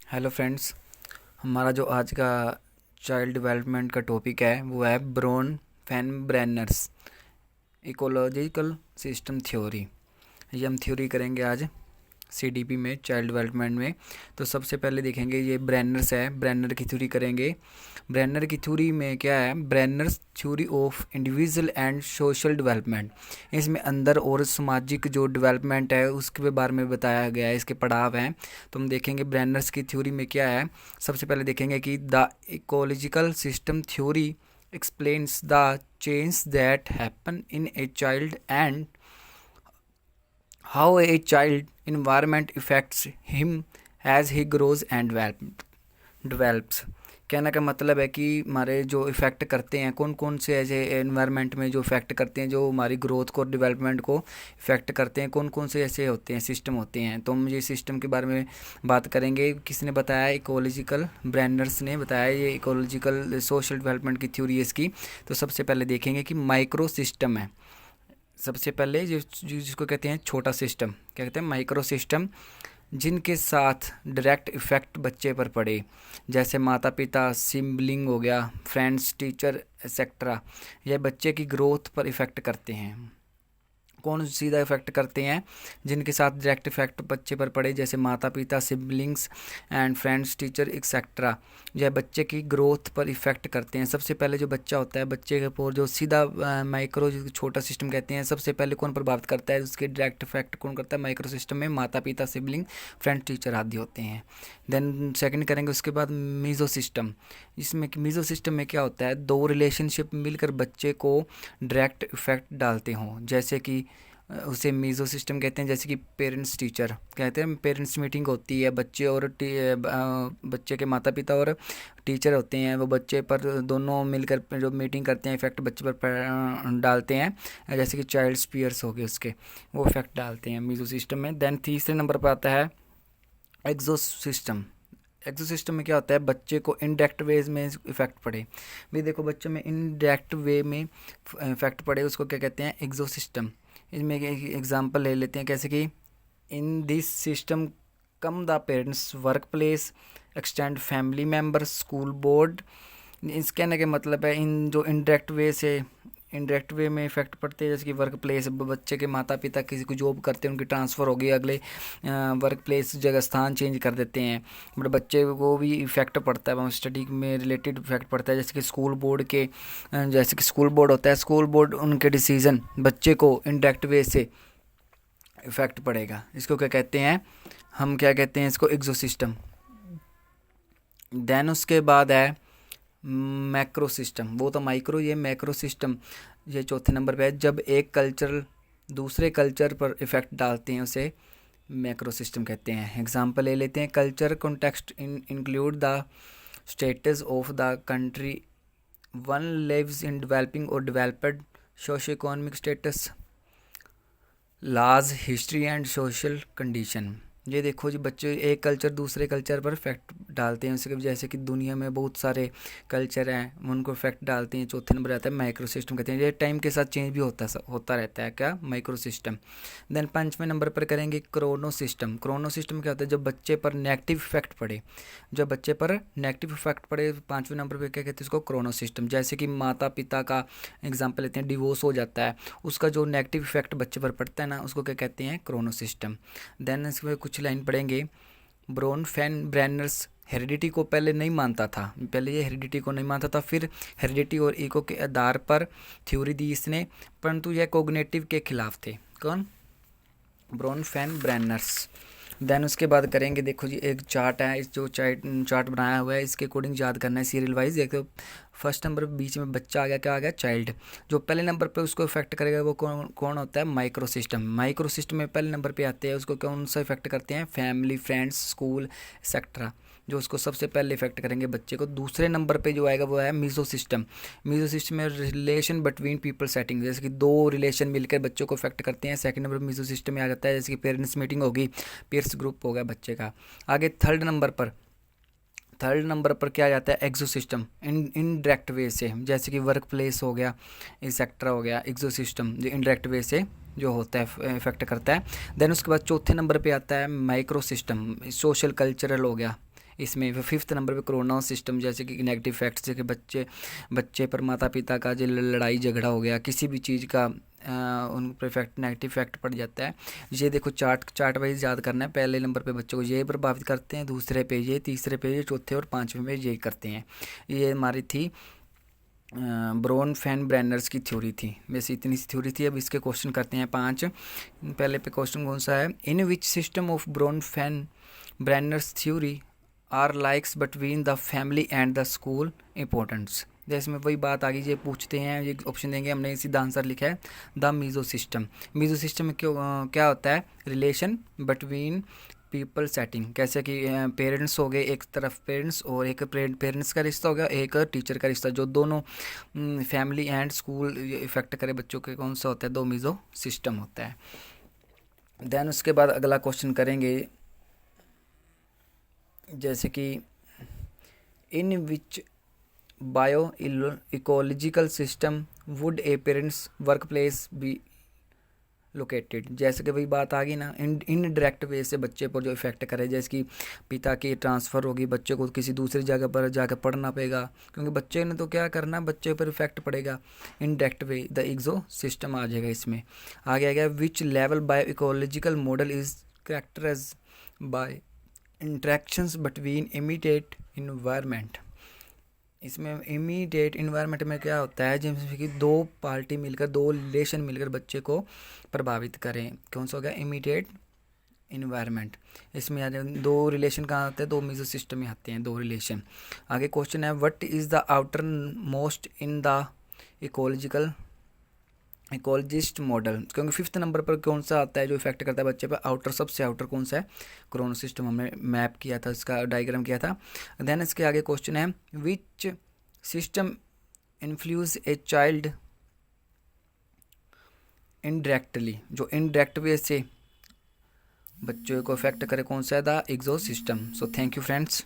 Hello friends. हमारा जो आज का चाइल्ड डेवलपमेंट का टॉपिक है वो है Bronfenbrenner ecological system theory. ये हम थ्योरी करेंगे आज सीडीपी में, चाइल्ड डेवलपमेंट में। तो सबसे पहले देखेंगे ये ब्रेनर्स है, ब्रेनर की थ्योरी करेंगे। ब्रेनर की थ्योरी में क्या है, Brenner's theory of individual and social development. इसमें अंदर और सामाजिक जो डेवलपमेंट है उसके बारे में बताया गया है, इसके पड़ाव हैं। तो हम देखेंगे ब्रेनर्स की थ्योरी में क्या है। सबसे पहले देखेंगे कि the ecological system theory explains the change that happen in a child and how a child environment affects him as he grows and develops। कहने का मतलब है कि हमारे जो इफ़ेक्ट करते हैं, कौन कौन से ऐसे एनवायरनमेंट में जो इफ़ेक्ट करते हैं, जो हमारी ग्रोथ को, डेवलपमेंट को इफ़ेक्ट करते हैं, कौन कौन से ऐसे होते हैं, सिस्टम होते हैं। तो हम ये सिस्टम के बारे में बात करेंगे। किसने बताया? इकोलॉजिकल ब्रेनर्स ने बताया। ये इकोलॉजिकल सोशल डेवलपमेंट की थ्योरी है इसकी। तो सबसे पहले देखेंगे कि माइक्रो सिस्टम है। सबसे पहले जिसको कहते हैं छोटा सिस्टम, क्या कहते हैं? माइक्रो सिस्टम, जिनके साथ डायरेक्ट इफ़ेक्ट बच्चे पर पड़े, जैसे माता पिता, सिबलिंग हो गया, फ्रेंड्स, टीचर एक्सेट्रा। यह बच्चे की ग्रोथ पर इफ़ेक्ट करते हैं। कौन सीधा इफेक्ट करते हैं? जिनके साथ डायरेक्ट इफेक्ट बच्चे पर पड़े, जैसे माता पिता, siblings and friends, teacher etcetera. यह बच्चे की ग्रोथ पर इफेक्ट करते हैं। सबसे पहले जो बच्चा होता है, बच्चे के ऊपर जो सीधा माइक्रो जो छोटा सिस्टम कहते हैं, सबसे पहले कौन प्रभावित करता है? उसके डायरेक्ट इफेक्ट कौन करता है? माइक्रो सिस्टम में माता पिता, सिबलिंग, फ्रेंड्स, टीचर आदि होते हैं। देन सेकंड करेंगे उसके बाद मीजो सिस्टम। इसमें मीजो सिस्टम में क्या होता है? दो रिलेशनशिप मिलकर बच्चे को डायरेक्ट इफेक्ट डालते हों, जैसे कि उसे मीज़ो सिस्टम कहते हैं। जैसे कि पेरेंट्स टीचर कहते हैं, पेरेंट्स मीटिंग होती है, बच्चे और बच्चे के माता पिता और टीचर होते हैं, वो बच्चे पर दोनों मिलकर जो मीटिंग करते हैं, इफेक्ट बच्चे पर डालते हैं। जैसे कि चाइल्ड स्पीयर्स हो गए, उसके वो इफेक्ट डालते हैं मीज़ो सिस्टम में। देन तीसरे नंबर पर आता है एक्सो सिस्टम। एक्सो सिस्टम में क्या होता है? बच्चे को इनडायरेक्ट वेज में इफेक्ट पड़े। भी देखो, बच्चों में इनडायरेक्ट वे में इफेक्ट पड़े, उसको क्या कहते हैं? एक्सो सिस्टम। इसमें एक एग्जांपल ले लेते हैं, कैसे कि in this system come the parents, work place, extend family members, school board. इस कहने का मतलब है, इन जो इनडायरेक्ट वे में इफेक्ट पड़ते हैं, जैसे कि वर्क प्लेस, बच्चे के माता पिता किसी को जॉब करते हैं, उनकी ट्रांसफ़र हो गई, अगले वर्क प्लेस जगह स्थान चेंज कर देते हैं, बट बच्चे को भी इफेक्ट पड़ता है, वहाँ स्टडी में रिलेटेड इफेक्ट पड़ता है। जैसे कि स्कूल बोर्ड के जैसे कि स्कूल बोर्ड होता है, स्कूल बोर्ड उनके डिसीज़न बच्चे को इनडायरेक्ट वे से इफेक्ट पड़ेगा। इसको क्या कहते हैं? हम क्या कहते हैं इसको? एक्सो सिस्टम। देन उसके बाद है मैक्रो सिस्टम। वो तो माइक्रो, ये मैक्रो सिस्टम, ये चौथे नंबर पे है। जब एक कल्चर दूसरे कल्चर पर इफ़ेक्ट डालते हैं, उसे मैक्रो सिस्टम कहते हैं। एग्जांपल ले लेते हैं। Culture context include the status of the country one lives in, developing और developed, socio economic status, laws, history and social condition. ये देखो जी, बच्चे एक कल्चर दूसरे कल्चर पर इफेक्ट डालते हैं उसके, जैसे कि दुनिया में बहुत सारे कल्चर हैं, उनको इफेक्ट डालते हैं। चौथे नंबर आता है माइक्रो सिस्टम कहते हैं। ये टाइम के साथ चेंज भी होता रहता है, क्या? Micro system. देन पाँचवें नंबर पर करेंगे क्रोनो सिस्टम। क्रोनो सिस्टम क्या होता है? जब बच्चे पर नेगेटिव इफेक्ट पड़े, जब बच्चे पर नेगेटिव इफेक्ट पड़े, पाँचवें नंबर पर क्या कहते हैं इसको? Chrono system. जैसे कि माता पिता का एग्जाम्पल लेते हैं, डिवोर्स हो जाता है, उसका जो नेगेटिव इफेक्ट बच्चे पर पड़ता है ना, उसको क्या कहते हैं? Chrono system. देन इसमें कुछ लाइन पढ़ेंगे। ब्रोन फैन ब्रेनर्स हेरिडिटी को पहले नहीं मानता था, पहले ये हेरिडिटी को नहीं मानता था, फिर हेरिडिटी और ईको के आधार पर थ्योरी दी इसने, परंतु यह कोग्निटिव के खिलाफ थे। कौन? Brown fan ब्रेनर्स। देन उसके बाद करेंगे, देखो जी एक चार्ट है, इस जो चार्ट बनाया हुआ है, इसके अकॉर्डिंग याद करना है सीरियल वाइज। देखो फर्स्ट नंबर बीच में बच्चा आ गया, क्या आ गया? चाइल्ड। जो पहले नंबर पे उसको इफेक्ट करेगा वो कौन कौन होता है? Micro system. माइक्रो सिस्टम में पहले नंबर पे आते हैं, उसको कौन सा इफेक्ट करते हैं? फैमिली, फ्रेंड्स, स्कूल एक्सेट्रा, जो उसको सबसे पहले इफेक्ट करेंगे बच्चे को। दूसरे नंबर पे जो आएगा वो है मीजो सिस्टम। मीजो सिस्टम में रिलेशन बिटवीन पीपल सेटिंग, जैसे कि दो रिलेशन मिलकर बच्चों को इफेक्ट करते हैं। सेकंड नंबर मीजो सिस्टम में आ जाता है, जैसे कि पेरेंट्स मीटिंग होगी, पीयर्स ग्रुप हो गया बच्चे का। आगे थर्ड नंबर पर क्या आ जाता है? एक्सो सिस्टम। इनडायरेक्ट वे से, जैसे कि वर्क प्लेस हो गया, एक्सेट्रा हो गया। एक्सो सिस्टम जो इनडायरेक्ट वे से जो होता है इफेक्ट करता है। देन उसके बाद चौथे नंबर पे आता है माइक्रो सिस्टम, सोशल कल्चरल हो गया, इसमें फिफ्थ नंबर पे कोरोना सिस्टम, जैसे कि नेगेटिव इफेक्ट्स, जैसे कि बच्चे पर माता पिता का जो लड़ाई झगड़ा हो गया, किसी भी चीज़ का उन पर इफेक्ट, नेगेटिव इफेक्ट पड़ जाता है। ये देखो चार्ट वाइज याद करना है। पहले नंबर पे बच्चों को ये प्रभावित करते हैं, दूसरे पे ये, तीसरे पे ये, चौथे और पाँचवें पे ये करते हैं। ये हमारी थी ब्रोन फैन ब्रैनर्स की थ्योरी थी। वैसे इतनी सी थ्योरी थी। अब इसके क्वेश्चन करते हैं 5। पहले पे क्वेश्चन कौन सा है, in which system of Bronfenbrenner's theory are likes between the family and the school importance. जैसे में वही बात आगे ये पूछते हैं, ये ऑप्शन देंगे, हमने सीधा आंसर लिखा है the meso system. Meso system में क्या होता है, रिलेशन बिटवीन पीपल सेटिंग, कैसे कि पेरेंट्स हो गए, एक तरफ पेरेंट्स और एक पेरेंट्स का रिश्ता हो गया, एक टीचर का रिश्ता, जो दोनों फैमिली एंड स्कूल इफेक्ट करे बच्चों के, कौन सा होता है, दो मीजो सिस्टम होता है। देन उसके बाद अगला क्वेश्चन करेंगे, जैसे कि in which bio ecological system would a parents work place be located. जैसे कि वही बात आ गई ना, इनडायरेक्ट वे से बच्चे पर जो इफेक्ट करे, जैसे कि पिता की ट्रांसफ़र होगी, बच्चे को किसी दूसरी जगह पर जाकर पढ़ना पड़ेगा, क्योंकि बच्चे ने तो क्या करना, बच्चे पर इफेक्ट पड़ेगा। इनडायरेक्ट वे द इग्जो सिस्टम आ जाएगा इसमें। आगे आ गया, which level bio ecological model is characterize by interactions between immediate environment. इसमें इमीडिएट इन्वायरमेंट में क्या होता है, जैसे कि दो पार्टी मिलकर, दो रिलेशन मिलकर बच्चे को प्रभावित करें, कौन सा हो गया, इमीडिएट इन्वायरमेंट। इसमें आ जाए दो रिलेशन कहाँ आते हैं, दो मीजो सिस्टम में आते हैं, दो रिलेशन। आगे क्वेश्चन है, what is the outer most in the ecologist model, क्योंकि फिफ्थ नंबर पर कौन सा आता है जो इफेक्ट करता है बच्चे पर, आउटर, सबसे आउटर कौन सा है, कोरोना सिस्टम हमने मैप किया था, इसका डायग्राम किया था। देन इसके आगे क्वेश्चन है, which system influence a child indirectly, जो इनडायरेक्ट वे से बच्चों को इफेक्ट करे, कौन सा है, the इग्जो system. So thank you friends.